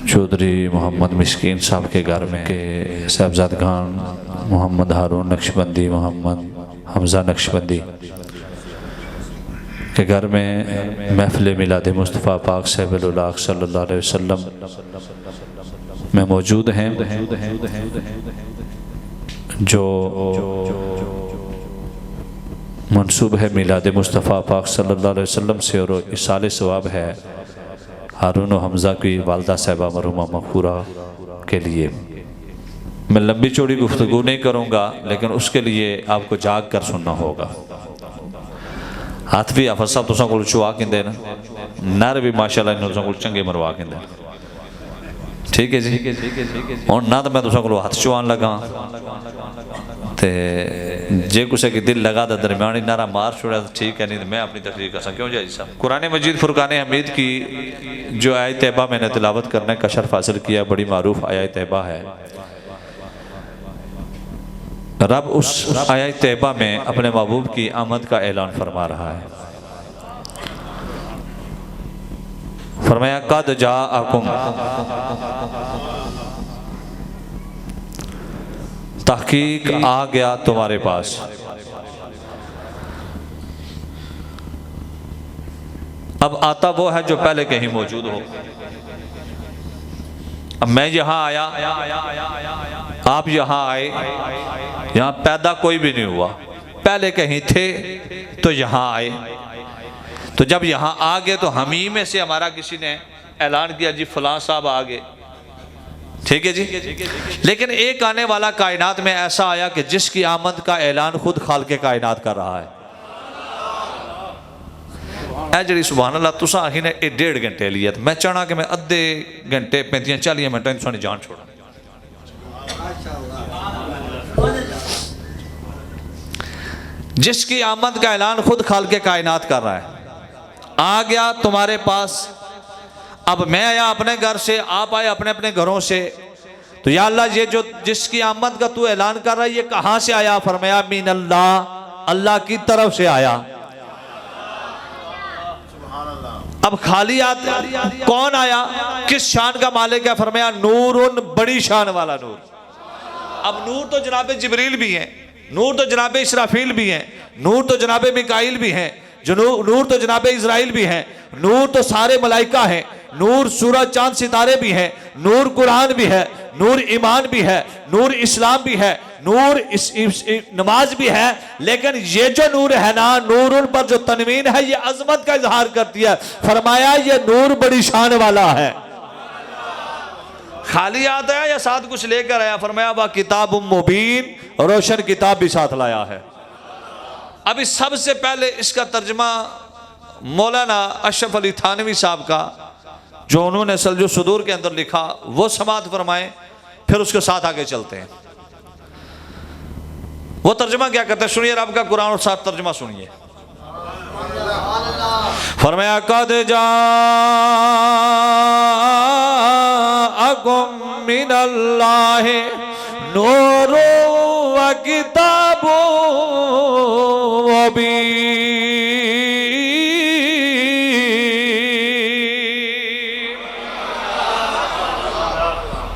चौधरी मोहम्मद मिस्कीन साहब के घर में के साहबजादगान मोहम्मद हारून नक्शबंदी, मोहम्मद हमज़ा नक्शबंदी के घर में महफ़िल मिलाद मुस्तफ़ा पाक साहिब सल्लल्लाहु अलैहि वसल्लम में मौजूद हैं, जो मंसूब है मिलाद मुस्तफ़ा पाक सल्लल्लाहु अलैहि वसल्लम से और इसाले सवाब है हारून हमज़ा की वालदा साहिबा मरहुमा मग़फ़ूरा के लिए। मैं लंबी चौड़ी गुफ्तगू नहीं करूँगा, लेकिन उसके लिए आपको जाग कर सुनना होगा। हाथ भी हाफिज़ साहब तुसां कोल चुआ किंदे न, नर भी माशाअल्लाह इन्हों तुसां कोल चंगे मरवा किंदे। ठीक है जी। और ना तो मैं तुसां कोल हाथ चुआन लगा ते जे कुछ की दिल लगा तो दरम्यानी नारा मार छोड़ा तो ठीक है, नहीं तो मैं अपनी तकरीर कर सकूँ। क्यों जाए साहब, कुरान मजीद फुरकान हमीद की जो आयत तैयबा मैंने तिलावत करने का शर्फ हासिल किया, बड़ी मारूफ आयत तैयबा है। रब उस आयत तैयबा में अपने महबूब की आमद का ऐलान फरमा रहा है। फरमाया कद जाअकुम, तहकीक आ गया तुम्हारे पास। अब आता वो है जो पहले कहीं मौजूद हो। अब मैं यहां आया, आप यहां आए, यहां पैदा कोई भी नहीं हुआ, पहले कहीं थे तो यहां आए। तो जब यहां आ गए तो हम ही में से हमारा किसी ने ऐलान किया जी फलां साहब आ गए, ठीक है जी। लेकिन एक आने वाला कायनात में ऐसा आया कि जिसकी आमद का ऐलान खुद खालिक़े कायनात कर रहा है। ऐ जी सुभान अल्लाह, तुसा आखी ने 1.5 घंटे लिया, तो मैं चाहना कि मैं अद्धे घंटे 35-40 मिनट तुसानी जान छोड़ा। जिसकी आमद का ऐलान खुद खालिक़े कायनात कर रहा है, आ गया तुम्हारे पास। अब मैं आया अपने घर से, आप आए अपने अपने घरों से। तो या अल्लाह, ये जो जिसकी आमद का तू ऐलान कर रहा है ये कहां से आया? फरमाया मिन अल्लाह, अल्लाह की तरफ से आया। अब खाली कौन आया, किस शान का मालिक है? फरमाया नूरुन, बड़ी शान वाला नूर। अब नूर तो जनाबे जिब्रील भी हैं, नूर तो जनाबे इसराफील भी हैं, नूर तो जनाबे मिकाइल भी हैं, नूर तो जनाबे इज़राइल भी हैं, नूर तो सारे मलाइका हैं, नूर सूरज चांद सितारे भी हैं, नूर कुरान भी है, नूर ईमान भी है, नूर इस्लाम भी है, नूर नमाज भी है। लेकिन ये जो नूर है ना, नूर उन पर जो तनवीन है ये अजमत का इजहार करती है। फरमाया ये नूर बड़ी शान वाला है। खाली आता है या साथ कुछ लेकर आया? फरमाया वह किताब मुबीन, रोशन किताब भी साथ लाया है। अभी सबसे पहले इसका तर्जमा मौलाना अशरफ अली थानवी साहब का, जो उन्होंने सल्जो सुदूर के अंदर लिखा, वो समात फरमाएं, फिर उसके साथ आगे चलते हैं। वो तर्जमा क्या करते हैं सुनिए, रब का कुरान और साथ तर्जमा सुनिए। फरमाया कद जाअकुम मिनल्लाहि नूरुन व किताबुन मुबीन।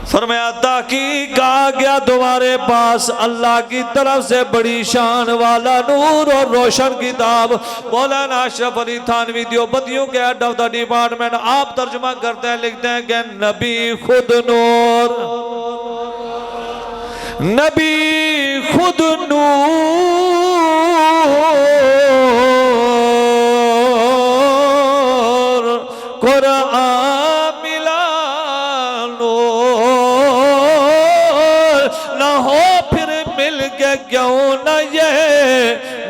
फरमाया ताकीक आ गया तुम्हारे पास अल्लाह की तरफ से बड़ी शान वाला नूर और रोशन किताब। मौलाना अशरफ अली थानवी देवबंदियों के हेड ऑफ द डिपार्टमेंट, आप तर्जुमा करते हैं, लिखते हैं कि नबी खुद नूर, नबी खुद नूर, कुरान मिला नूर, ना हो फिर मिल के क्यों न ये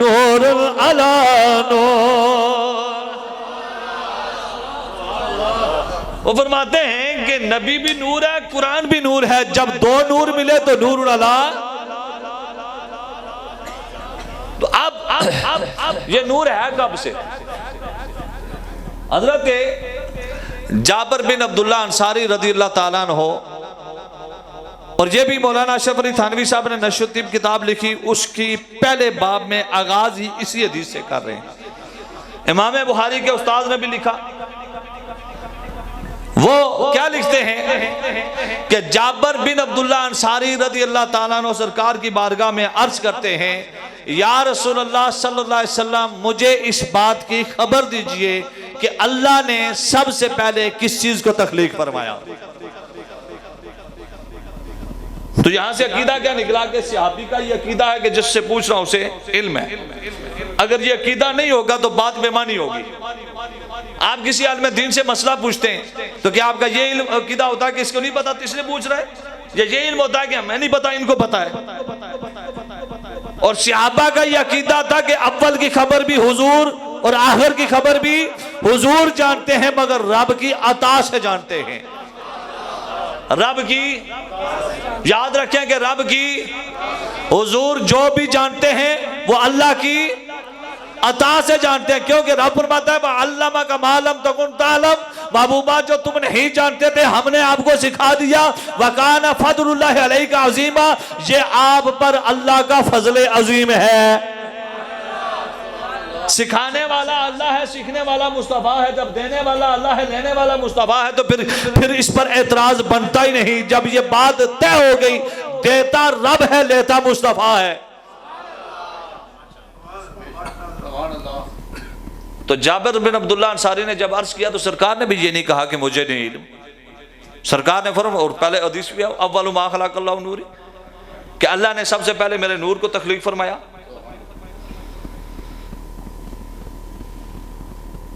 नूर अला नूर। वो फरमाते हैं कि नबी भी नूर है, कुरान भी नूर है। जब दो नूर मिले तो नूर अला। तो अब ये नूर है कब से? हजरत जाबिर बिन अब्दुल्ला अंसारी रज़ियल्लाहु ताला अन्हु, और ये भी मौलाना अशरफ अली थानवी साहब ने नशुत्तीब किताब लिखी, उसकी पहले बाब में आगाज ही इसी हदीस से कर रहे हैं। इमाम बुखारी के उस्ताद ने भी लिखा, वो क्या लिखते हैं कि जाबर बिन अब्दुल्ला अंसारी रदी अल्लाह ताला अन्हु सरकार की बारगाह में अर्ज करते हैं, या रसूलल्लाह सल्लल्लाहु अलैहि वसल्लम, मुझे इस बात की खबर दीजिए कि अल्लाह ने सबसे पहले किस चीज को तख्लीक फरमाया। तो यहां से अकीदा क्या निकला कि सहाबी का ये अकीदा है कि जिससे पूछ रहा हूं उसे इल्म है। अगर ये अकीदा नहीं होगा तो बात बेमानी होगी। आप किसी आलिम दीन से मसला पूछते हैं तो क्या आपका ये इल्म अकीदा होता है कि इसको नहीं पता तो इसलिए पूछ रहा है, या ये इल्म होता है कि हमें नहीं पता इनको पता है। और सहाबा का ये अकीदा था कि अव्वल की खबर भी हुजूर और आखिर की खबर भी हुजूर जानते हैं, मगर रब की अता से जानते हैं। रब की याद रखें कि रब की हुजूर जो भी जानते हैं वो अल्लाह की अता से जानते हैं, क्योंकि रब फरमाता है अल्लामा का मालम तकुन तालम, महबूबा जो तुम नहीं जानते थे हमने आपको सिखा दिया। वकाना फदलुल्लाहि अलैका अज़ीमा, ये आप पर अल्लाह का फजल अजीम है। सिखाने वाला अल्लाह है, सीखने वाला मुस्तफा है। जब देने वाला अल्लाह है, लेने वाला मुस्तफा है, तो फिर इस पर एतराज बनता ही नहीं। जब ये बात तय हो गई, देता रब है, लेता मुस्तफा है। तो जाबिर बिन अब्दुल्ला अंसारी ने जब अर्ज किया तो सरकार ने भी ये नहीं कहा कि मुझे नहीं इल्म। सरकार ने फरमाया, और पहले हदीस भी अव्वलु मा खलक़ल्लाहु नूरी, कि अल्लाह ने सबसे पहले मेरे नूर को तख्लीक फरमाया।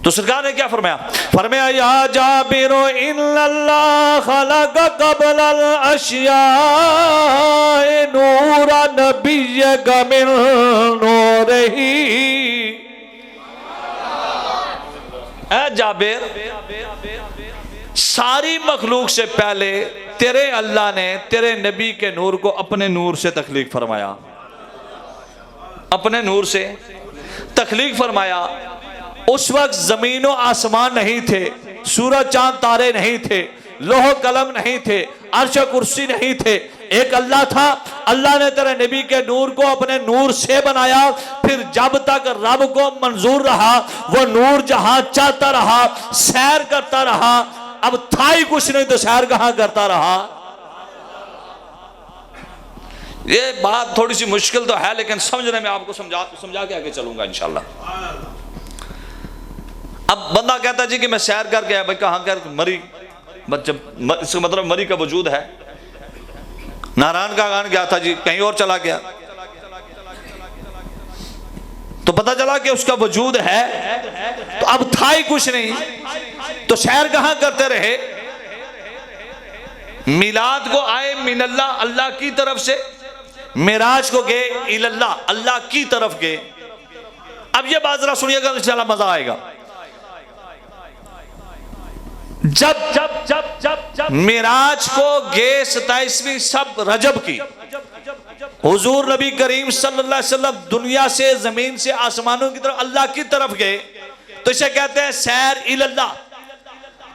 तो सरकार ने क्या फरमाया? फरमाया या जाबिरो इन्नल्लाह खलक़ क़ब्लल अश्याए नूरा नबिय्यक मिन नूरिही। ऐ जाबिर, सारी मखलूक से पहले तेरे अल्लाह ने तेरे नबी के नूर को अपने नूर से तख्लीक फरमाया, अपने नूर से तख्लीक फरमाया। उस वक्त जमीन और आसमान नहीं थे, सूरज चांद तारे नहीं थे, लोह कलम नहीं थे, अर्श कुर्सी नहीं थे, एक अल्लाह था। अल्लाह ने तेरे नबी के नूर को अपने नूर से बनाया। फिर जब तक रब को मंजूर रहा वो नूर जहां चाहता रहा, सैर करता रहा। अब था ही कुछ नहीं तो सैर कहां करता रहा। ये बात थोड़ी सी मुश्किल तो है, लेकिन समझने में आपको समझा के आगे चलूंगा इंशाल्लाह। अब बंदा कहता जी कि मैं सैर कर गया, भाई कहां कर? मरी, इसका मतलब मरी का वजूद है। नारायण का गान गया था जी, कहीं और चला गया, तो पता चला कि उसका वजूद है, तो अब था ही कुछ नहीं, तो सैर कहां करते रहे? मिलाद को आए मिनल्लाह, अल्लाह की तरफ से, मिराज को गए इलल्लाह, अल्लाह की तरफ गए। अब ये बात जरा सुनिएगा, इंशाल्लाह मजा आएगा। जब जब जब जब जब मिराज को गए 27वीं सब रजब की, हुजूर नबी करीम सल्लल्लाहु अलैहि वसल्लम दुनिया से, जमीन से, आसमानों की तरफ, अल्लाह की तरफ गए, तो इसे कहते हैं सैर इलल्लाह।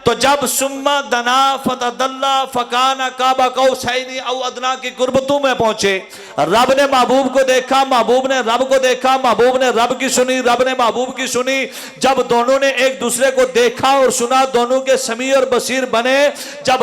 तो जब सुम्मा दना फतदल्ला फकाना काबा कौसैनी औ अदना की कुर्बतों में पहुंचे, रब ने महबूब को देखा, महबूब ने रब को देखा, महबूब ने रब की सुनी, रब ने महबूब की सुनी। जब दोनों ने एक दूसरे को देखा और सुना, दोनों के समी और बसीर बने। जब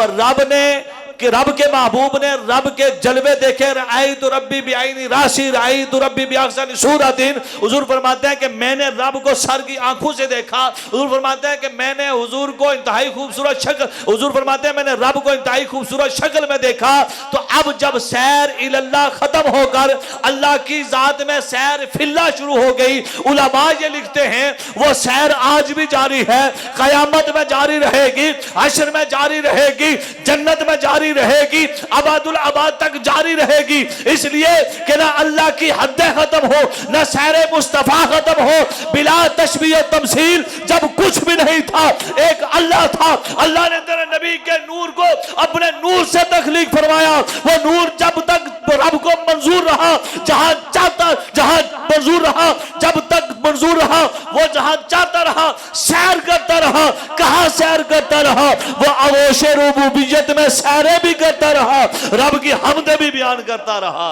रब के महबूब ने रब के जलवे देखे, राई तो रब्बी बिआईनी राशि राई तो रब्बी बिअहसनी सूरतिन, हुजूर फरमाते हैं कि मैंने रब को सर की आंखों से देखा। हुजूर फरमाते हैं कि मैंने हुजूर को इंतहाई खूबसूरत शक्ल, हुजूर फरमाते हैं मैंने रब को इंतहाई खूबसूरत शक्ल में देखा। तो अब जब सैर इलल्लाह खत्म होकर अल्लाह की जात में सैर फिल्ला शुरू हो गई, उलमा ये लिखते हैं वो सैर आज भी जारी है, कयामत में जारी रहेगी, हश्र में जारी रहेगी, जन्नत में जारी रहेगी, अबादुल आबाद तक जारी रहेगी। इसलिए कि ना अल्लाह की हदें खत्म हो, ना सैरे मुस्तफा खत्म हो, बिला तशबीह तमसील। जब कुछ भी नहीं था, एक अल्लाह था, अल्लाह ने तेरे नबी के नूर को अपने नूर से तख्लीक फरमाया। वो नूर जब तक रब को मंजूर रहा, जहां चाहता, जहां मंजूर रहा, जब तक मंजूर रहा, वो जहां चाहता रहा, सैर करता रहा। कहां सैर करता रहा? वो अवोशे रुबूबियत में सैरे भी करता रहा, रब की हमद भी बयान करता रहा।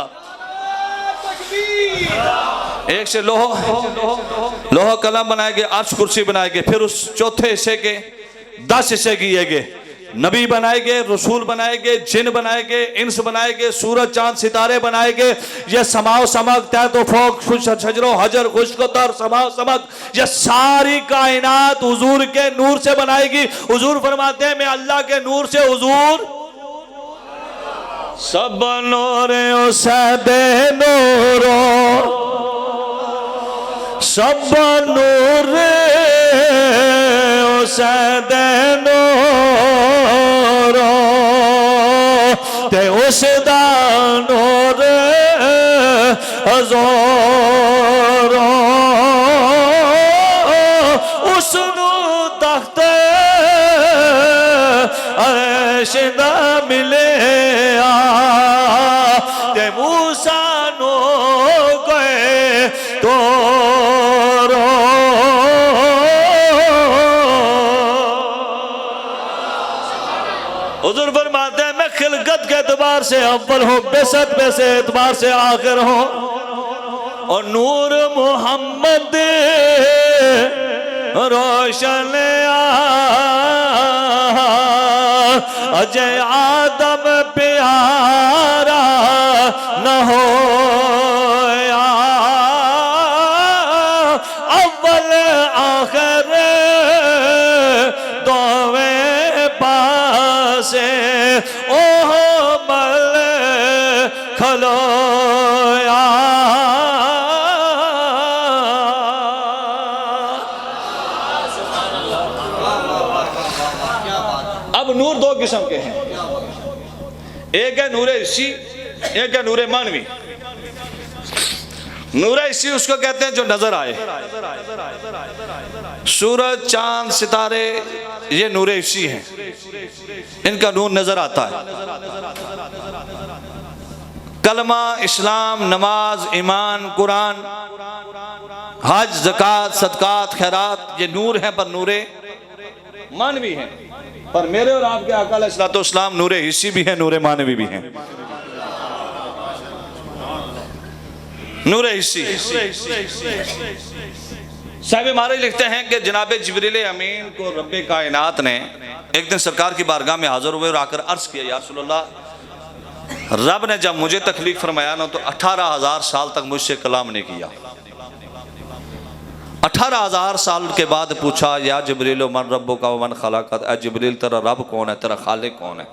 एक से लोह कलम बनाए गए, अर्श कुर्सी बनाए गए, फिर उस चौथे हिस्से के 10 हिस्से किए गए। नबी बनाएंगे, रसूल बनाएंगे, जिन बनाएंगे, इंस बनाएंगे, सूरज चांद सितारे बनाएंगे, ये समाओ समक तैतो फोक शजरो हजर खुशकोतर समाओ समक, ये सारी कायनात हुजूर के नूर से बनाएगी। हुजूर फरमाते हैं मैं अल्लाह के नूर से हुजूर सब नूरे सदे नूरो सब नूरे सदे नूरो ते उस दा नूर हज़ारो उस नू तख्ते अर्श दा मिले ते मूसा नो गए तो हुजूर फरमाते हैं मैं खिलकत के एतबार से अव्वल हूँ, बेसत पे से एतबार से आखिर हूँ, और नूर मोहम्मद रोशन अजय आदम प्यारा न हो अव्वल आखिर दोवे पासे ओह मल खलोया। अब नूर दो किस्म के हैं, एक है नूरे हिस्सी, एक है नूरे मानवी। नूरे हिस्सी उसको कहते हैं जो नजर आए, सूरज चांद सितारे ये नूरे हिस्सी हैं, इनका नूर नजर आता है। कलमा, इस्लाम, नमाज, ईमान, कुरान, हज, ज़कात, सदकात, खैरात ये नूर हैं, पर नूरे मानवी हैं। पर मेरे और आपके आका अलैहिस्सलाम नूरे हिस्सी भी हैं, नूरे मानवी भी हैं। नूरे हिस्सी साहिब हमारे लिखते हैं कि जनाब जिब्रील अमीन को रब्बे कायनात ने एक दिन सरकार की बारगाह में हाजिर हुए और आकर अर्ज किया, या रसूलल्लाह, रब ने जब मुझे तकलीफ फरमाया ना तो 18,000 साल तक मुझसे कलाम नहीं किया। 18,000 साल के बाद पूछा, या जिब्रील मन रब्बुका व मन खलक़क, ऐ जिब्रील तेरा रब कौन है, तेरा खालिक कौन है?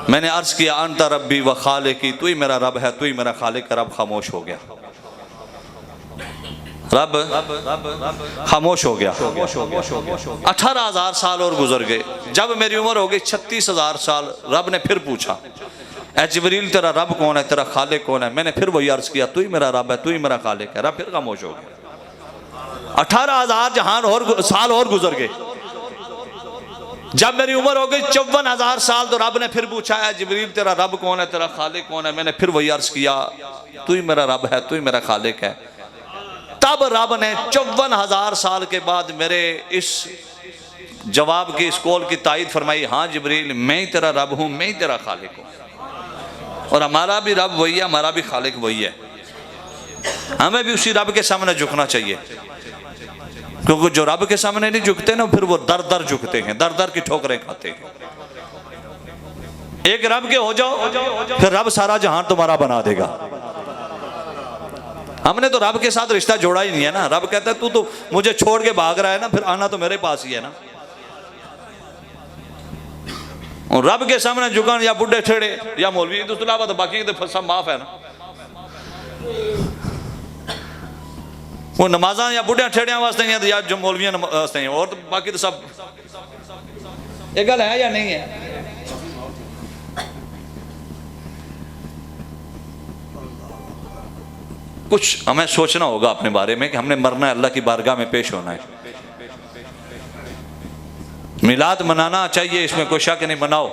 मैंने अर्ज किया अंत रब्बी व खालिकी, तू ही मेरा रब है, तू ही मेरा खालिक। रब खामोश हो गया, रब खामोश हो गया। 18,000 साल और गुजर गए। जब मेरी उम्र हो गई 36,000 साल, रब ने फिर पूछा, ऐ जिब्रील तेरा रब कौन है, तेरा खालिक कौन है? मैंने फिर वही अर्ज किया, तू ही मेरा रब है, तू ही मेरा खालिक है। रब फिर खामोश हो गया। 18,000 जहान और साल और गुजर गए। जब मेरी उम्र हो गई 54,000 साल, तो रब ने फिर पूछा, है जिब्रील तेरा रब कौन है, तेरा खालिक कौन है? मैंने फिर वही अर्ज किया, तू ही मेरा रब है, तू ही मेरा खालिक है। तब रब ने 54,000 साल के बाद मेरे इस जवाब की, इस कौल की तायद फरमाई, हाँ जिब्रील मैं ही तेरा रब हूँ, मैं ही तेरा खालिक हूँ। और हमारा भी रब वही है, हमारा भी खालिक वही है। हमें भी उसी रब के सामने झुकना चाहिए, क्योंकि जो रब के सामने नहीं झुकते ना, फिर वो दर दर झुकते हैं, दर दर की ठोकरें खाते हैं। एक रब के हो जाओ, फिर रब सारा जहान तुम्हारा बना देगा। हमने तो रब के साथ रिश्ता जोड़ा ही नहीं है ना। रब कहता है तू तो मुझे छोड़ के भाग रहा है ना, फिर आना तो मेरे पास ही है ना। और रब के सामने झुकान या बुढ़े ठेड़े या मौलवी तो अलावा तो बाकी तो सब माफ है ना। वो नमाजा या बुढ़िया ठेड़िया वास्ते हैं या जो मौलविया वास्ते हैं, और तो बाकी तो सब एक गल है या नहीं है। कुछ हमें सोचना होगा अपने बारे में कि हमने मरना है, अल्लाह की बारगाह में पेश होना है। मिलाद मनाना चाहिए, इसमें कोई शक नहीं, मनाओ।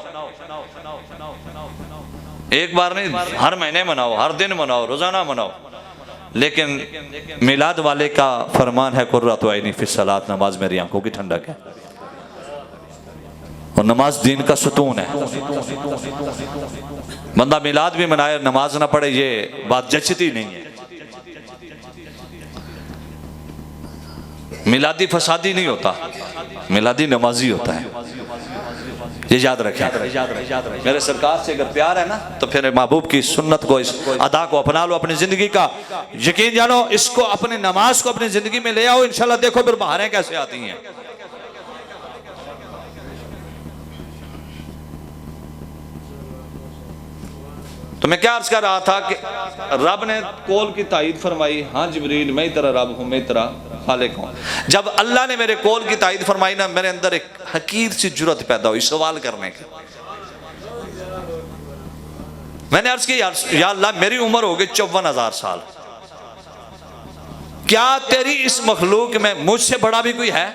एक बार नहीं, हर महीने मनाओ, हर दिन मनाओ, रोजाना मनाओ। लेकिन मिलाद वाले का फरमान है कुर्रतु ऐनी फी सलात, नमाज मेरी आंखों की ठंडक है। और नमाज दीन का सुतून है। बंदा मिलाद भी मनाए, नमाज ना पढ़े, ये बात जचती नहीं है। मिलादी फसादी नहीं होता, मिलादी नमाजी होता है। ये याद रखें। मेरे सरकार से अगर प्यार है ना तो फिर महबूब की सुन्नत को, इस अदा को अपना लो अपनी जिंदगी का। यकीन जानो, इसको अपनी नमाज को अपनी जिंदगी में ले आओ, इंशाल्लाह देखो फिर बहारें कैसे आती हैं। तो मैं क्या अर्ज कर रहा था कि रब ने कौल की तायीद फरमाई, हाँ जिब्रील मैं तेरा रब हूँ, मैं तेरा खालिक हूँ। जब अल्लाह ने मेरे कौल की तायीद फरमाई ना, मेरे अंदर एक हकीर सी जुर्रत पैदा हुई सवाल करने की। मैंने अर्ज की, या अल्लाह मेरी उम्र हो गई 54,000 साल, क्या तेरी इस मखलूक में मुझसे बड़ा भी कोई है?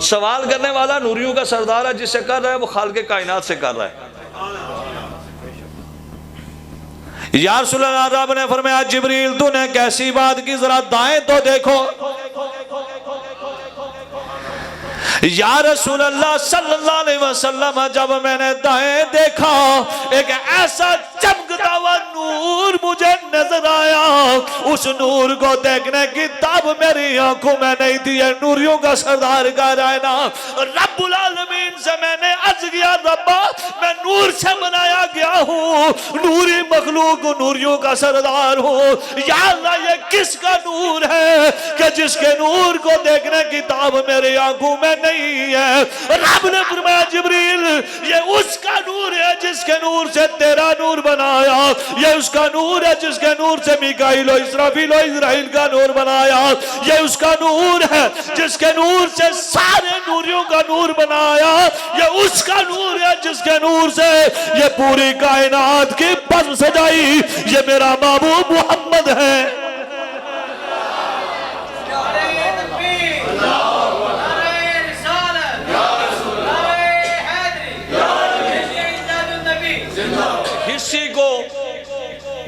सवाल करने वाला नूरियों का सरदार है, जिससे कर रहा है वो खालिक कायनात से कर रहा है। या रसूल अल्लाह, रब ने फरमाया जिब्रील तूने कैसी बात की, जरा दाएं तो देखो। या रसूल अल्लाह सल्लल्लाहु अलैहि वसल्लम, जब मैंने दाएं देखा एक ऐसा चमकता हुआ नूर मुझे नजर आया। उस नूर को देखने की ताब मेरी आंखों में नहीं थी। नूरियों का सरदार कह रहा है ना, रब्बुल आलमीन से मैंने अर्ज किया, रब्बा मैं नूर से बनाया गया हूँ, नूरी मखलूक नूरियों का सरदार हूँ। या अल्लाह ये किसका नूर है कि जिसके नूर को देखने की ताब मेरी आंखों में नहीं है? रब ने फरमाया जिब्रील ये उसका नूर है जिसके नूर से तेरा नूर बनाया, ये उसका नूर है जिसके नूर से मिकाईल और इसराफील और इजराइल का नूर बनाया, ये उसका नूर है जिसके नूर से सारे नूरियों का नूर बनाया, ये उसका नूर है जिसके नूर से ये पूरी कायनात की बज़्म सजाई, ये मेरा महबूब मोहम्मद है। किसी को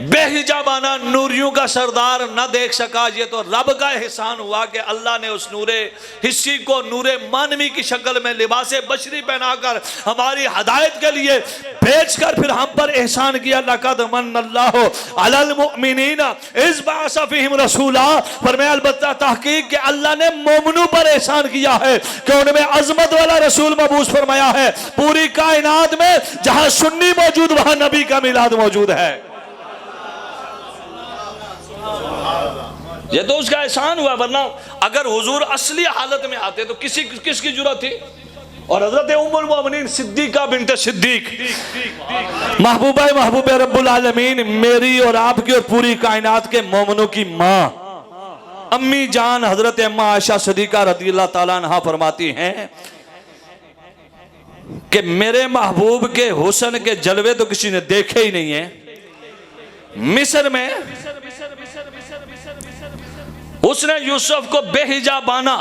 बेहिजाबाना नूरियों का सरदार न देख सका, ये तो रब का एहसान हुआ कि अल्लाह ने उस नूरे हिस्सी को नूरे मानवी की शक्ल में लिबासे बशरी पहनाकर हमारी हदायत के लिए भेजकर फिर हम पर एहसान किया। लक़द मन्नल्लाहु अलल मुमिनीना इज़ बअसा फ़ीहिम रसूला, फरमाया अलबत्ता तहकीक कि अल्लाह ने मोमिनों पर एहसान किया है कि उनमें अजमत वाला रसूल मबूस फरमाया है। पूरी कायनात में जहां सुन्नी मौजूद वहां नबी का मिलाद मौजूद है। ये तो उसका एहसान हुआ, वरना अगर हुजूर असली हालत में आते तो किसकी जरूरत थी? और हजरत उम्मुल मोमिनीन सिद्दीका बिन्त सिद्दीक, महबूबा महबूब रब्बुल आलमीन, मेरी और आपकी और पूरी कायनात के मोमिनों की माँ, अम्मी जान हजरत अम्मा आयशा सिद्दीका रज़ियल्लाहु ताला अन्हा फरमाती हैं कि मेरे महबूब के हुस्न के जलवे तो किसी ने देखे ही नहीं है। मिस्र में उसने यूसुफ को बेहिजाबाना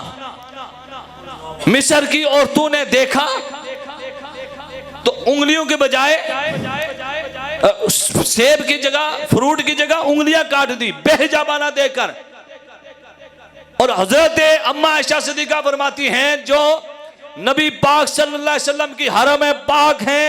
मिस्र की औरतों ने देखा तो उंगलियों के बजाय सेब की जगह, फ्रूट की जगह उंगलियां काट दी बेहिजाबाना देखकर। और हजरत अम्मा आयशा सिद्दीका फरमाती हैं जो नबी पाक सल्लल्लाहु अलैहि वसल्लम की हरम पाक हैं,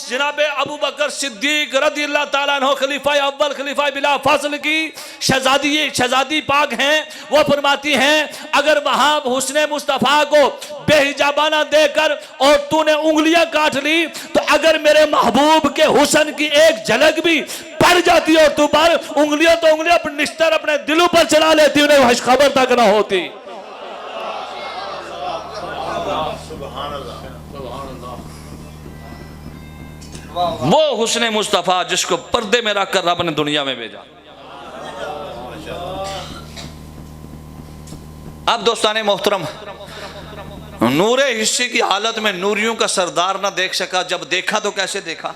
जनाब अबू बकर सिद्दीक रज़ियल्लाहु ताला अन्हु खलीफा अव्वल खलीफा बिला फासल की शहजादी पाक हैं, वो फरमाती हैं अगर वहां हुस्ने मुस्तफ़ा को बेहिजाबाना देकर और तूने उंगलियां काट ली तो अगर मेरे महबूब के हुस्न की एक झलक भी पड़ जाती और तू पर उंगलियां तो उंगलियां अपने निश्तर अपने दिलों पर चला लेती, उन्हें खबर तक ना होती। वो हुस्ने मुस्तफ़ा जिसको पर्दे में रखकर रब ने दुनिया में भेजा। अब दोस्ताने मोहतरम, नूरे हिस्से की हालत में नूरियों का सरदार ना देख सका, जब देखा तो कैसे देखा?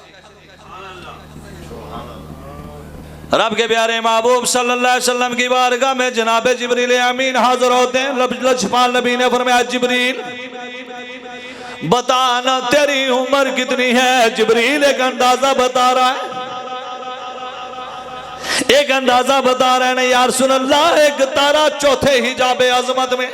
रब के प्यारे महबूब सल्लल्लाहु अलैहि वसल्लम की बारगाह में जनाब जिब्रील अमीन हाजिर होते हैं। लजपाल नबी ने फरमाया जिब्रील बताना तेरी उम्र कितनी है? जिब्रील एक अंदाजा बता रहा है, एक अंदाजा बता रहे हैं। या रसूल अल्लाह एक तारा चौथे हिजाबे अजमत में,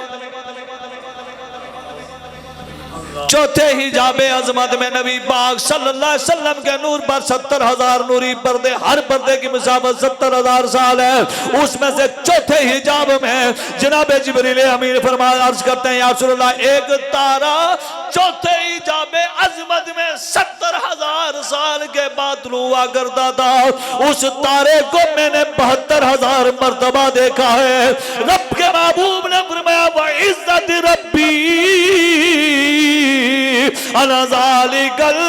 चौथे हिजाबे अजमत में नबी पाक सल्लल्लाहु अलैहि वसल्लम के नूर पर 70,000 नूरी पर्दे, हर पर्दे की मुसाफत 70,000 साल है। उसमें से चौथे हिजाब में जनाब जिब्रील अमीन फरमाया, अर्ज करते हैं या रसूलल्लाह, एक तारा चौथे हिजाबे अजमत में 70,000 साल के बाद हुआ करता था। उस तारे को मैंने 72,000 मर्तबा देखा है। रब के महबूब ने फरमाया, व इज्जत रब्बी अनज़ालिकल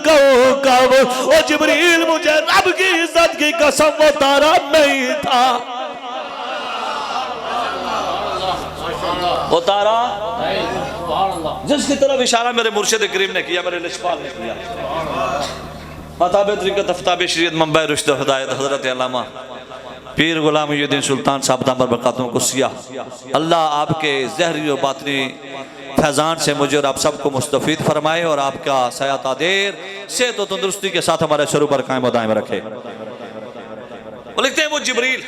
कौकब, ओ जिब्रील मुझे रब की इज्जत की कसम वो तारा मैं ही था, वो तारा जिसकी तरफ इशारा मेरे मुर्शिद करीम ने किया, मेरे लिशपाल ने किया। अताब शरीयत मंबा रुश्द हिदायत हजरत अल्लामा पीर गुलाम मुहीउद्दीन सुल्तान साहब दामर बरकातुहुम कुस्सिया, अल्लाह आपके ज़हरी और बातनी फैज़ान से मुझे और आप सबको मुस्तफ़ीद फरमाए और आपका सयात देर सेहत और तंदुरुस्ती के साथ हमारे शुरू पर कायम दायम रखे। वो लिखते हैं, वो जिब्रील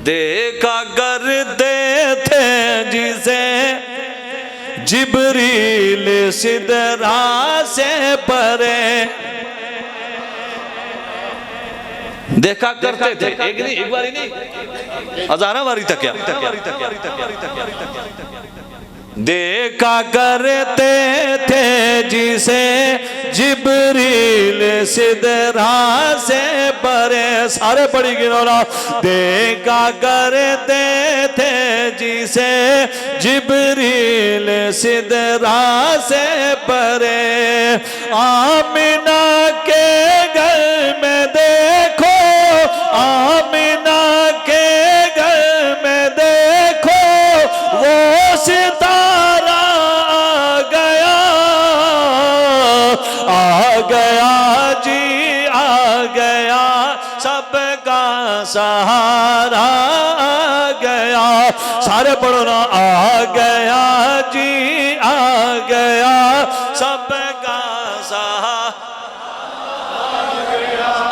देखा करते थे जिसे जिब्रील सिदरा से परे, देखा करते थे, एक नहीं, एक बारी नहीं, हजारा बारी तक क्या देखा करते थे जिसे जिब्रील सिदरा से परे, सारे पढ़ी गिनोना, देखा करते थे जिसे जिब्रील सिदरा से परे, आमिना के घर में देखो, आमिना के घर में देखो, वो सितारा आ गया जी आ गया, सबका सहारा आ गया, सारे पढ़ो ना, आ गया जी आ गया, सबका सहारा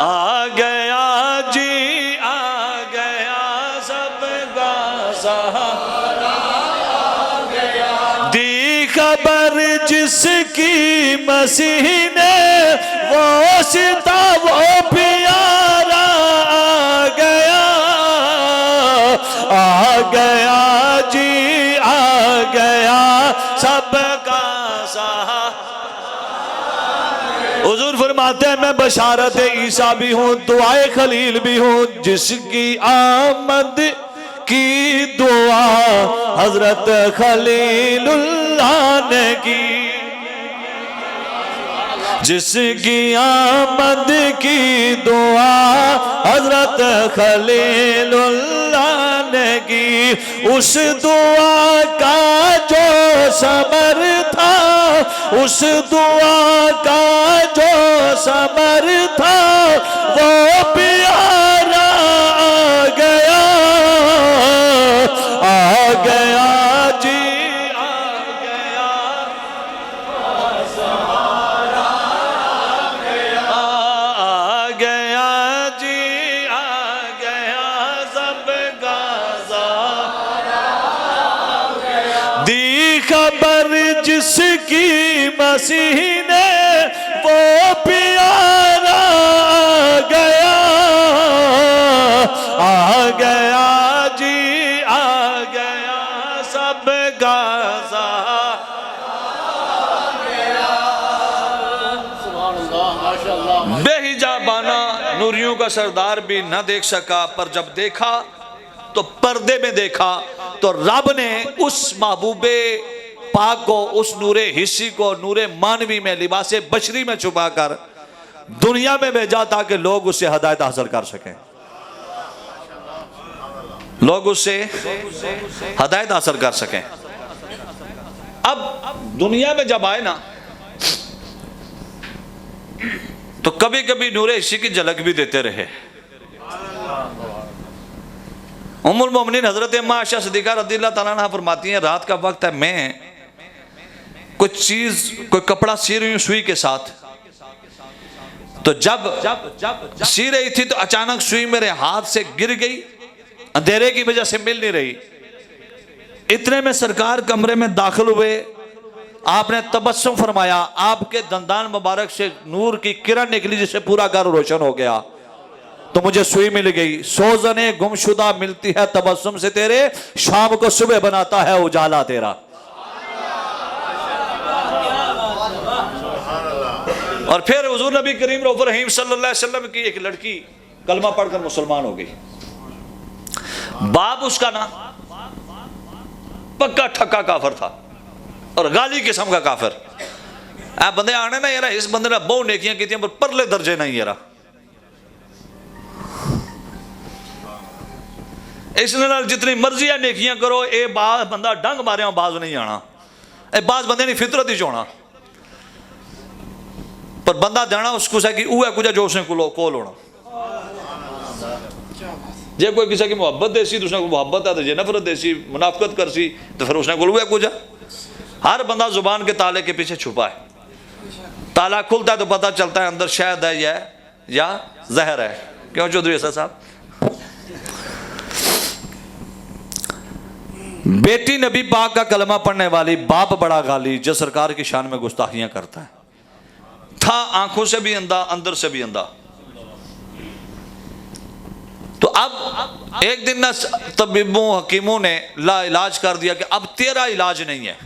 आ गया जी आ गया, सबका सहारा आ गया। दी खबर जिसकी मसीह ने, वो सीता वो प्यारा आ गया जी आ गया, सबका सहारा। हुजूर फरमाते हैं, मैं बशारत ईसा भी हूँ, दुआए खलील भी हूँ, जिसकी आमद की दुआ हजरत खलीलुल्लाह ने की, जिसकी आमद की दुआ हजरत खलीलुल्लाह ने की, उस दुआ का जो समर था, उस दुआ का जो समर था, वो प्यारा आ गया जी आ गया, आ गया जी आ गया, सबका सहारा आ गया। दी खबर जिसकी मसीह ने, वो प्यारा आ गया जी आ गया, सबका सहारा आ गया। बेहिजाबाना नूरियों का सरदार भी न देख सका, पर जब देखा तो पर्दे में देखा, तो रब ने उस महबूबे पाक को, उस नूरे हिस्सी को नूरे मानवी में, लिबासे बशरी में छुपा कर दुनिया में भेजा, ताकि लोग उससे हदायत हासिल कर सकें, लोग उससे हदायत हासिल कर सकें। अब दुनिया में जब आए ना, तो कभी कभी नूरे हिस्सी की झलक भी देते रहे। उम्मुल मोमिनीन हजरत अम्मा आयशा सिद्दीक़ा रज़ियल्लाहु तआला अन्हा फरमाती हैं, रात का वक्त है, मैं कुछ चीज, कोई कपड़ा सी रही हूं सुई के साथ, तो जब सी रही थी तो अचानक सुई मेरे हाथ से गिर गई, अंधेरे की वजह से मिल नहीं रही। इतने में सरकार कमरे में दाखिल हुए, आपने तबस्सुम फरमाया, आपके दंदान मुबारक से नूर की किरण निकली जिससे पूरा घर रोशन हो गया। तो मुझे सुई मिल गई, सोजने गुमशुदा मिलती है तबस्सुम से तेरे, शाम को सुबह बनाता है उजाला तेरा। और फिर हुजूर नबी करीम रऊफ रहीम सल्लल्लाहु अलैहि वसल्लम की एक लड़की कलमा पढ़कर मुसलमान हो गई। बाप उसका ना पक्का ठक्का काफिर था और गाली किस्म का काफिर। आ बंदे आने ना यार, इस बंदे ने बहुत नेकियां की पर परले दर्जे नहीं यार, इसने नाल जितनी मर्जी है नेकियां करो, ये बाज बंदा डंग मारे बाज नहीं आना, ए बाज बंदे ने फितरत ही होना। पर बंदा जाना उसको कि वह कुछ जो उसने कोल होना। जे कोई किसी की मुहब्बत देसी तो उसने मुहब्बत है, तो जे नफरत देसी मुनाफकत कर सी तो फिर उसने कोल कुछ। हर बंदा जुबान के ताले के पीछे छुपा है, ताला खुलता है तो पता चलता है अंदर शहद है या जहर है। क्यों चौधरी ऐसा साहब? बेटी नबी पाक का कलमा पढ़ने वाली, बाप बड़ा गाली जो सरकार की शान में गुस्ताखियां करता है, था आंखों से भी अंधा अंदर से भी अंधा। तो अब एक दिन ना तबीबों हकीमों ने ला इलाज कर दिया कि अब तेरा इलाज नहीं है,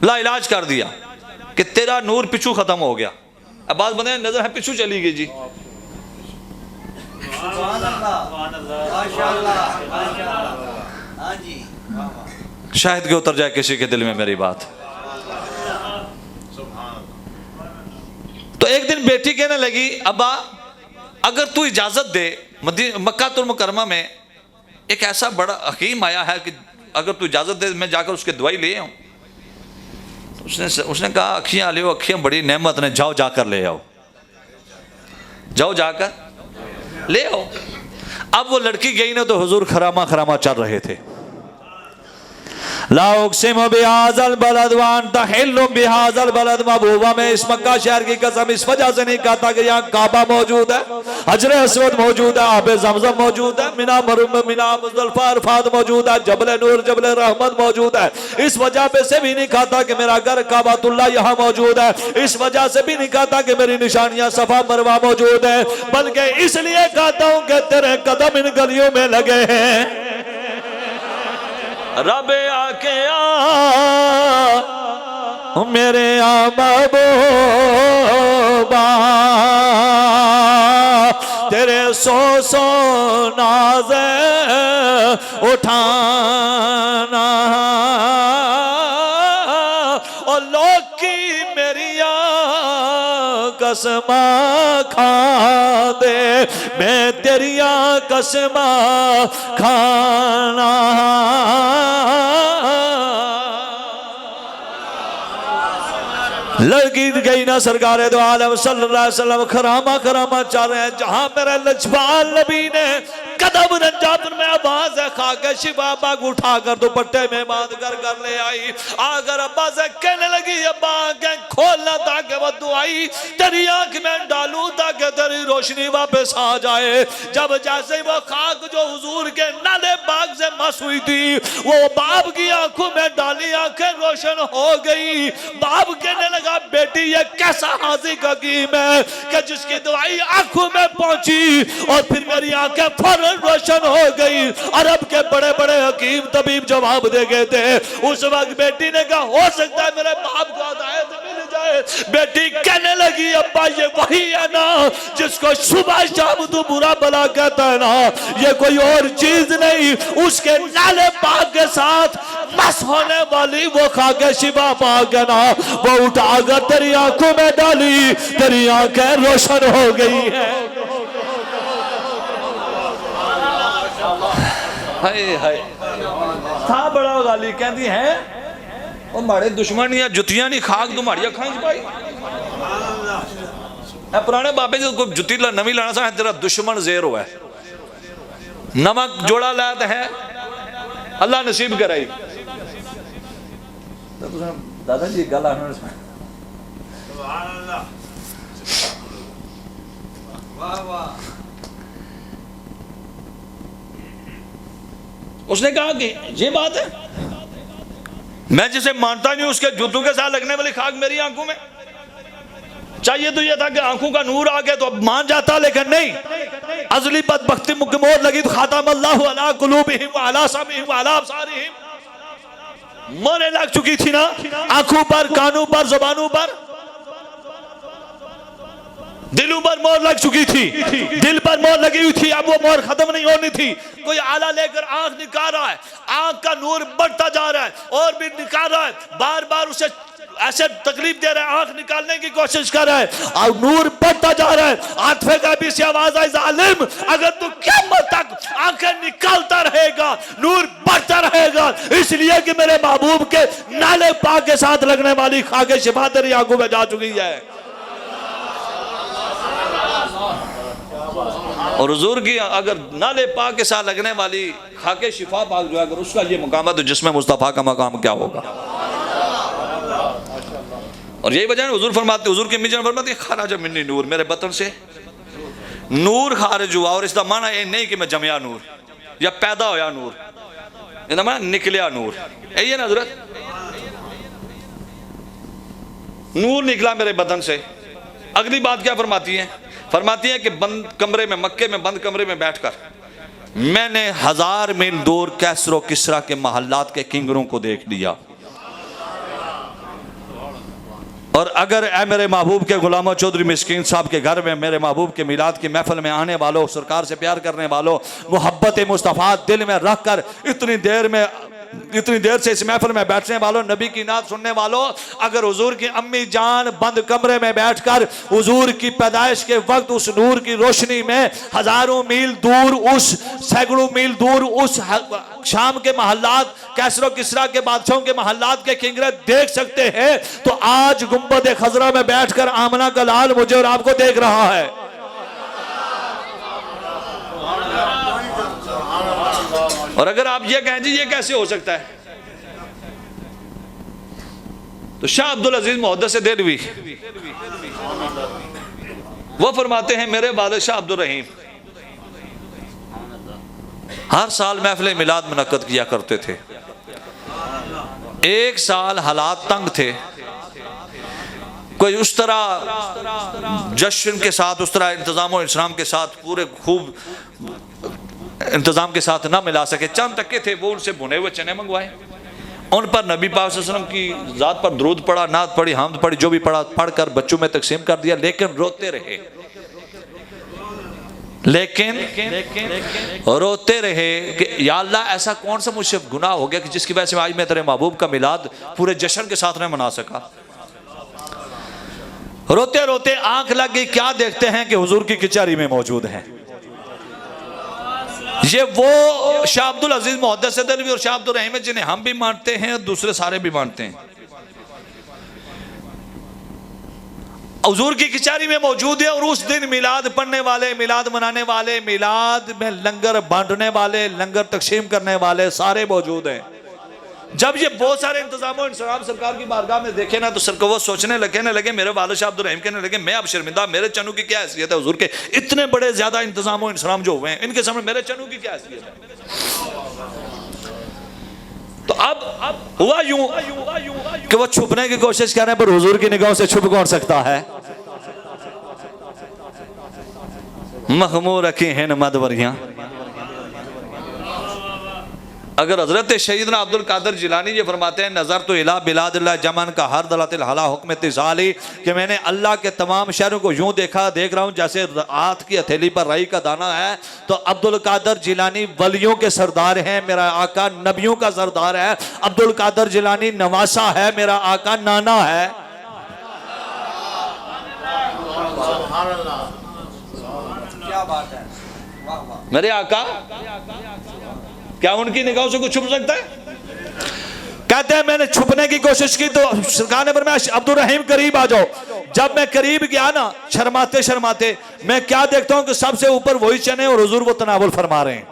ला इलाज कर दिया कि तेरा नूर पिछू खत्म हो गया। अब बात बंदे नजर है पिछू चली गई जी। शायद के उतर जाए किसी के दिल में मेरी बात। तो एक दिन बेटी कहने लगी, अब्बा अगर तू इजाजत दे, मक्का तुल मुकरमा में एक ऐसा बड़ा हकीम आया है कि अगर तू इजाजत दे मैं जाकर उसके दवाई ले आऊं। तो उसने कहा अखियां ले आओ, अखियां बड़ी नेमत ने, जाओ जाकर ले आओ, जाओ जाकर ले आओ। अब वो लड़की गई ना तो हुजूर खरामा खरामा चल रहे थे। ला उक़सिमु बिहाज़ल बलद व अंत हिल्लुम बिहाज़ल बलद महबूबा, में इस मक्का शहर की कसम इस वजह से नहीं कहता कि यहाँ काबा मौजूद है, हजर अस्वद मौजूद है, आबे ज़मज़म मौजूद है, मिना मरुम मिना मुज़दलिफ़ा अरफ़ात मौजूद है, जबल नूर जबल रहमत मौजूद है। इस वजह पे से भी नहीं कहता कि मेरा घर काबातुल्लाह यहाँ मौजूद है, इस वजह से भी नहीं कहता कि मेरी निशानियाँ सफ़ा मरवा मौजूद है, बल्कि इसलिए कहता हूँ कि तेरे कदम इन गलियों में लगे हैं। रब आके आ मेरे महबूबा, तेरे सो नाज़ उठाना, और लोग की मेरिया कसमा खा दे, मैं तेरिया कसमा खाना। लड़की गई ना सरकारे दो आलम सल्लल्लाहु अलैहि वसल्लम खरामा खरामा चाह रहे हैं। जहां मेरे लजपाल नबी ने कदम रंजापुर में आवाज है खा के शिवा बाग उठाकर दुपट्टे में बांध कर ले आई। आकर अब्बा से कहने लगी, अब्बा आंखें खोलना ताकि वो दुआई तेरी आंख में डालूं ताकि तेरी रोशनी वापस आ जाए। जब जैसे वो खाक जो हुजूर के नाले बाग से मस हुई थी वो बाप की आंखों में डाली, आंखें रोशन हो गई। बाप कहने लगा, बेटी ये कैसा हाजिक हकीम है कि जिसकी दवाई आंखों में पहुंची और फिर मेरी आंखें फौरन रोशन हो गई। अरब के बड़े बड़े हकीम तबीब जवाब दे गए थे। उस वक्त बेटी ने कहा, हो सकता है मेरे बाप को हिदायत मिल जाए। बेटी कहने लगी, अब्बा ये वही है ना जिसको सुबह शाम तू बुरा भला कहता है ना, ये कोई और चीज नहीं, उसके नाले पाक के साथ मस होने वाली वो खा के शिबा पाक है ना, वो उठाकर तेरी आंखों में डाली, तेरी आंखें रोशन हो गई है। हाय हाय था बड़ा गाली कहती है, और माड़े दुश्मन या जुतियां नहीं खाक तुम्हारी अखां च पाई। पुराने बाबे जो कोई जुती नवी लाना सा तेरा दुश्मन जेर हुआ है, नमक जोड़ा लात है अल्लाह नसीब कराई। दादा जी गल उसने कहा कि ये बात है, मैं जिसे मानता नहीं उसके जूतों के साथ लगने वाली खाक मेरी आंखों में। चाहिए तो यह था कि आंखों का नूर आ गया तो अब मान जाता, लेकिन नहीं, अजली बदबख्ती मुझे मोहर लगी तो खातम अल्लाहु अला कुलूबिहिम व अला समीहिम व अला अबसारिहिम, मोहरें लग चुकी थी ना आंखों पर, कानों पर, जुबानों पर, दिलों पर मोहर लग चुकी थी, दिल पर मोहर लगी हुई थी, अब वो मोहर खत्म नहीं होनी थी। कोई आला लेकर आंख निकाल रहा है, आंख का नूर बढ़ता जा रहा है और भी निकाल रहा है, बार बार उसे ऐसे तकलीफ दे रहा है, आंख निकालने की कोशिश कर रहा है और नूर बढ़ता जा रहा है। आतिफे का भी से आवाज आई, जालिम अगर तू क़यामत तक आंखें निकालता रहेगा नूर बढ़ता रहेगा, इसलिए कि मेरे महबूब के नाले पाक के साथ लगने वाली खाके शिफा तेरी आंखों में जा चुकी है। और हुजूर की अगर नाले पाक के साथ लगने वाली खाके शिफा पाक जो है, अगर उसका ये मुकाम है तो जिस्म मुस्तफ़ा का मकाम क्या होगा। और यही वजह है हुजूर फरमाते, हुजूर की मिजान फरमाती खाराज मिन्नी नूर, मेरे बतन से नूर खारिज हुआ। और इसका माना ये नहीं कि मैं जमया नूर या पैदा होया नूर, इसका माना निकलिया नूर, यही है ना हज़रत, नूर निकला मेरे बदन से। अगली बात क्या फरमाती है, फरमाती है कि बंद कमरे में, मक्के में बंद कमरे में बैठकर मैंने 1000 मील दूर कैसरो किसरा के महल्लात के किंगरों को देख लिया। और अगर ए मेरे महबूब के गुलाम चौधरी मिस्कीन साहब के घर में, मेरे महबूब के मिलाद की महफिल में आने वालों, सरकार से प्यार करने वालों, मोहब्बत मुस्तफ़ा दिल में रख कर इतनी देर से इस महफिल में बैठने वालों, नबी की नात सुनने वालों, अगर हुजूर की अम्मी जान बंद कमरे में बैठकर हुजूर की पैदाइश के वक्त उस नूर की रोशनी में हजारों मील दूर, उस सैकड़ों मील दूर, उस शाम के महल्लात, कैसरो किसरा के बादशाहों के महल्लात के किंगरे देख सकते हैं, तो आज गुंबद खजरा में बैठकर आमना का लाल मुझे और आपको देख रहा है। और अगर आप ये कहें जी ये कैसे हो सकता है, तो शाह अब्दुल अजीज मुहद्दिस देहलवी वो फरमाते हैं, मेरे वालिद शाह अब्दुल रहीम हर साल महफिल मिलाद मुनक्कद किया करते थे। एक साल हालात तंग थे, कोई उस तरह जश्न के साथ, उस तरह इंतजाम और इस्लाम के साथ, पूरे खूब इंतजाम के साथ ना मिला सके, चंद टक्के थे, वो उनसे भुने हुए चने मंगवाए, उन पर नबी पाक सल्लल्लाहु अलैहि वसल्लम की ज़ात पर दरूद पढ़ा, नात पढ़ी, हामद पढ़ी, जो भी पढ़ा पढ़कर बच्चों में तकसीम कर दिया, लेकिन रोते रहे, लेकिन रोते रहे कि या अल्लाह ऐसा कौन सा मुझसे गुनाह हो गया कि जिसकी वजह से आज मैं तेरे महबूब का मिलाद पूरे जश्न के साथ नहीं मना सका। रोते रोते आंख लग गई, क्या देखते हैं कि हुजूर की कचहरी में मौजूद हैं। ये वो शाह अब्दुल अजीज मुहद्दिस देहलवी और शाह अब्दुल रहीम है जिन्हें हम भी मानते हैं और दूसरे सारे भी मानते हैं। हुजूर की कचहरी में मौजूद है और उस दिन मिलाद पढ़ने वाले, मिलाद मनाने वाले, मिलाद में लंगर बांटने वाले, लंगर तकसीम करने वाले सारे मौजूद हैं। जब ये बहुत सारे इंतजाम और इंतजाम सरकार की बारगाह में देखे ना, तो सरकार वो सोचने लगे मेरे वालिद शाह अब्दुल रहीम कहने लगे, मैं अब शर्मिंदा, मेरे चनू की क्या हैसियत है, हुजूर के इतने बड़े ज्यादा इंतजाम और इंतजाम जो हुए हैं, इनके सामने मेरे चनू की क्या हैसियत है। तो अब हुआ यूं कि वो छुपने की कोशिश कर रहे हैं, पर हुजूर की निगाहों से छुप कौन सकता है। मखमूर रखी हैं मदवरियां। अगर हजरत शहीदना अब्दुल कादिर जिलानी ये फरमाते हैं, नज़र तो इला बिलादिल्लाह जमन का हर दलातिल हला हुक्म तिसाली, कि मैंने अल्लाह के तमाम शहरों को यूं देखा, देख रहा हूँ जैसे हाथ की हथेली पर राई का दाना है। तो अब्दुल कादिर जिलानी वलियों के सरदार हैं, मेरा आका नबियों का सरदार है। अब्दुल कादिर जिलानी नवासा है, मेरा आका नाना है। क्या बात है, मेरे आका, क्या उनकी निगाहों से कुछ छुप सकता है? कहते हैं मैंने छुपने की कोशिश की तो सरकार ने फरमाया अब्दुल रहीम करीब आ जाओ। जब मैं करीब गया ना, शर्माते शर्माते, मैं क्या देखता हूं कि सबसे ऊपर वही चने और हुजूर वो तनावुल फरमा रहे हैं।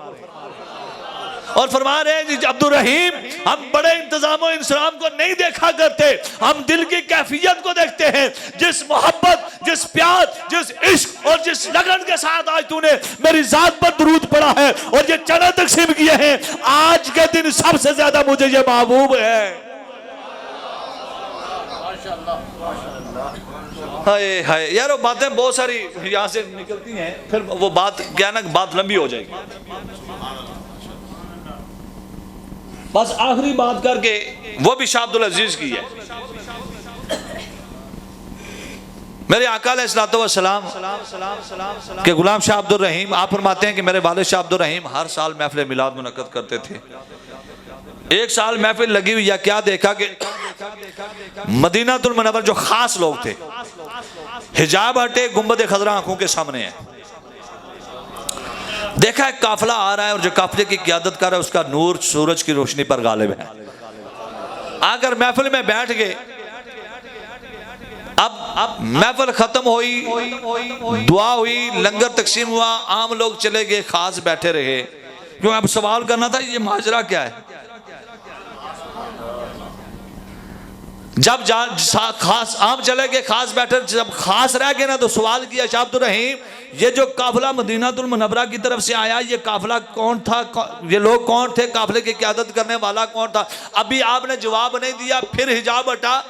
और फरमा रहे हैं जी अब्दुल रहीम, हम बड़े इंतजाम और इंतजाम को नहीं देखा करते, हम दिल की कैफियत को देखते हैं। जिस मोहब्बत, जिस प्यार, जिस इश्क और जिस लगन के साथ आज तूने मेरी जात पर दरूद पड़ा है और ये चना तकसीम किए हैं, आज के दिन सबसे ज्यादा मुझे ये महबूब है। हाय हाय यार, वो बातें बहुत सारी यहाँ से निकलती हैं, फिर वो बात क्या ना, बात लंबी हो जाएगी। बस आखिरी बात करके, वो भी शाह अब्दुल अजीज की है। मेरे आका अलैहिस्सलाम के गुलाम शाह अब्दुल रहीम, आप फरमाते हैं कि मेरे वालिद शाह अब्दुल रहीम हर साल महफिल मिलाद मुनक्कद करते थे। एक साल महफिल लगी हुई है, क्या देखा कि मदीनातुल मुनव्वर जो खास लोग थे, हिजाब हटे, गुंबद खजरा आंखों के सामने है, देखा एक काफिला आ रहा है और जो काफिले की क़यादत कर रहा है उसका नूर सूरज की रोशनी पर गालिब है। आकर महफिल में बैठ गए। अब महफिल खत्म हुई, दुआ हुई, लंगर तकसीम हुआ, आम लोग चले गए, खास बैठे रहे। क्यों? अब सवाल करना था ये माजरा क्या है। जब खास आम चले गए, खास बैठे, जब खास रह गए ना तो सवाल किया शाह अब्दुल रहीम, ये जो काफिला मदीनातुल मुनव्वरा की तरफ से आया, ये काफिला कौन था, ये लोग कौन थे, काफिले की क़यादत करने वाला कौन था? अभी आपने जवाब नहीं दिया। फिर हिजाब हटा,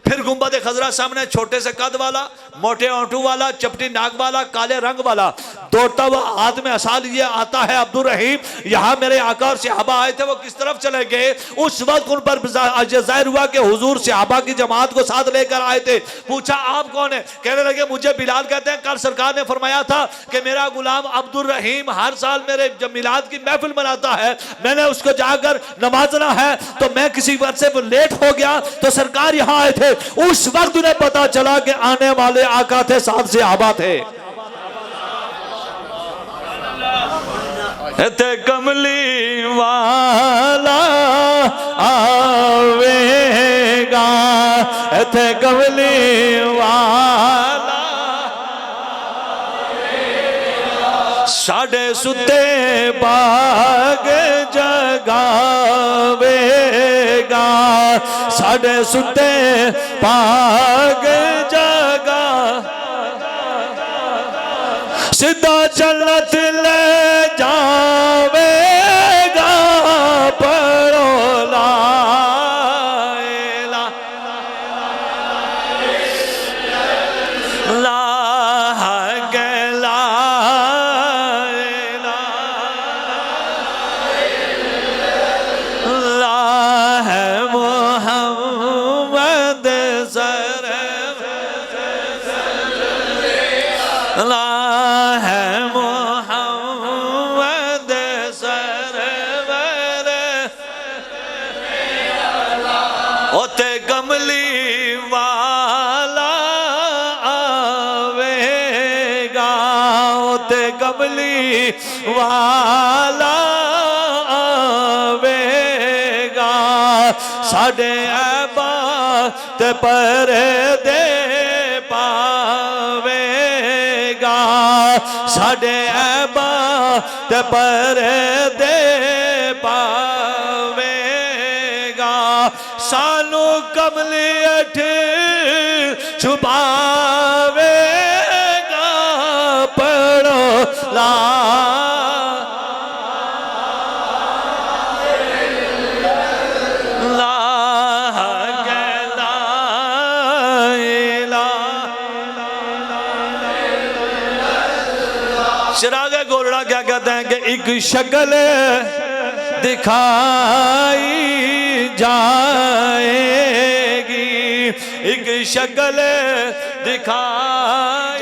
फिर गुंबद खजरा सामने, छोटे से कद वाला, मोटे ओंठों वाला, चपटी नाक वाला, काले रंग वाला, दौड़ता हुआ हाथ में असा लिए आता है। अब्दुल रहीम, यहाँ मेरे आका और सहाबा आए थे, वो किस तरफ चले गए? उस वक्त उन पर जाहिर हुआ कि हुजूर सहाबा की जमात को साथ लेकर आए थे। पूछा आप कौन है? कहने लगे मुझे बिलाल कहते हैं, कल सरकार ने फरमाया था कि मेरा गुलाम अब्दुल रहीम हर साल मेरे जब मिलाद की महफिल मनाता है, मैंने उसको जाकर नवाजना है, तो मैं किसी वजह से लेट हो गया तो सरकार यहाँ आए थे। उस वक्त उन्हें पता चला कि आने वाले आका थे, साथ सहाबा थे। इत्थे कमली वाला आवेगा, इत्थे कमली वाला साढ़े सुते बाग जगावेगा, साढ़े सुते बाग जगा, सीधा जन्नत ले जावेगा। पढ़ो ला वाला आवेगा, साढ़े बात पर दे पावेगा, साढ़े बात पर दे पावेगा। सानू कमली अठ छुपावेगा। पढ़ो ला चिराग गोलड़ा क्या कहते हैं कि एक शक्ल दिखाई जाएगी, एक शक्ल दिखाई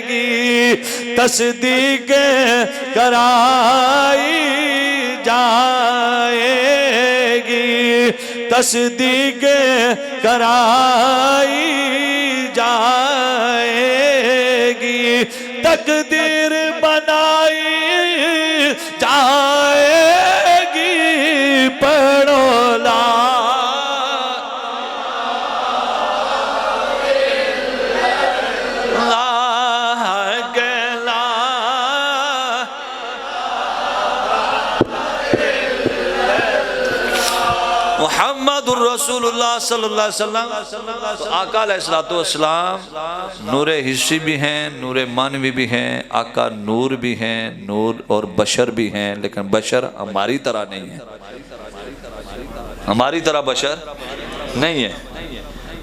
जाएगी, तस्दीक कराई जाएगी, तस्दीक कराई जाएगी, तकदीर बनाई जाएगी। पढ़ो ला मुहम्मदुर रसूलुल्लाह सल्लल्लाहु अलैहि वसल्लम। तो आका अलैहिस्सलातु वस्सलाम नूर हिस्सी भी हैं, नूर मानवी भी हैं, आका नूर भी हैं, नूर और बशर भी हैं, लेकिन बशर हमारी तरह नहीं है, हमारी तरह बशर नहीं है।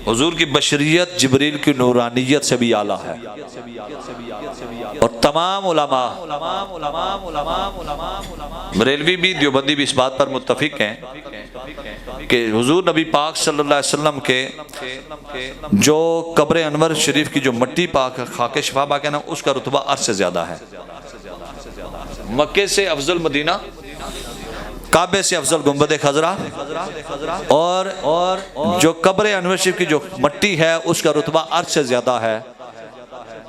हुजूर की बशरियत जिब्रील की नूरानियत से भी आला है। और तमाम उलमा बरेलवी भी, देवबंदी भी इस बात पर मुत्तफिक हैं कि हुजूर नबी पाक सल्लल्लाहु अलैहि वसल्लम के जो कब्र अनवर शरीफ की जो मट्टी पाक खाके शफा पाक है ना, उसका रुतबा अर्श से ज़्यादा है। मक्के से अफजल मदीना, काबे से अफजल गुंबद खजरा, और जो कब्र अनवर शरीफ की जो मट्टी है उसका रुतबा अर्श से ज़्यादा है।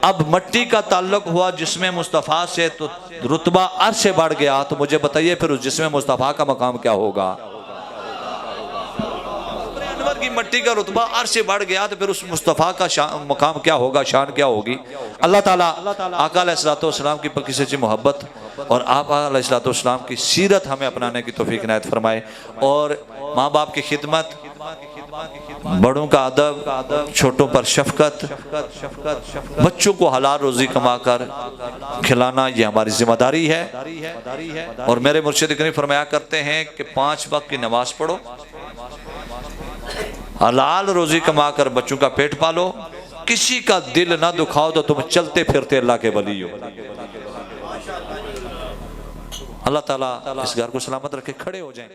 अब मट्टी का ताल्लुक हुआ जिस्म मुस्तफ़ा से, तो रुतबा अर्श से बढ़ गया। तो मुझे बताइए फिर उस जिस्म मुस्तफ़ा का मकाम क्या होगा? अनवर की मट्टी का रुतबा अर्श से बढ़ गया तो फिर उस मुस्तफ़ा का मकाम क्या होगा, शान क्या होगी? अल्लाह ताला आका अलैहिस्सलातु वस्सलाम की पक्की सच्ची मोहब्बत और आप अलैहिस्सलातु वस्सलाम की सीरत हमें अपनाने की तौफीक इनायत फरमाए। और माँ बाप की खिदमत, बड़ों का अदब, छोटों पर शफकत, बच्चों को हलाल रोजी कमा कर खिलाना ये हमारी जिम्मेदारी है। और मेरे मुर्शिद करीम फरमाया करते हैं कि 5 वक्त की नमाज पढ़ो, हलाल रोजी कमा कर बच्चों का पेट पालो, किसी का दिल ना दुखाओ तो तुम चलते फिरते अल्लाह के वली हो। अल्लाह ताला इस घर को सलामत रखे, खड़े हो जाएं।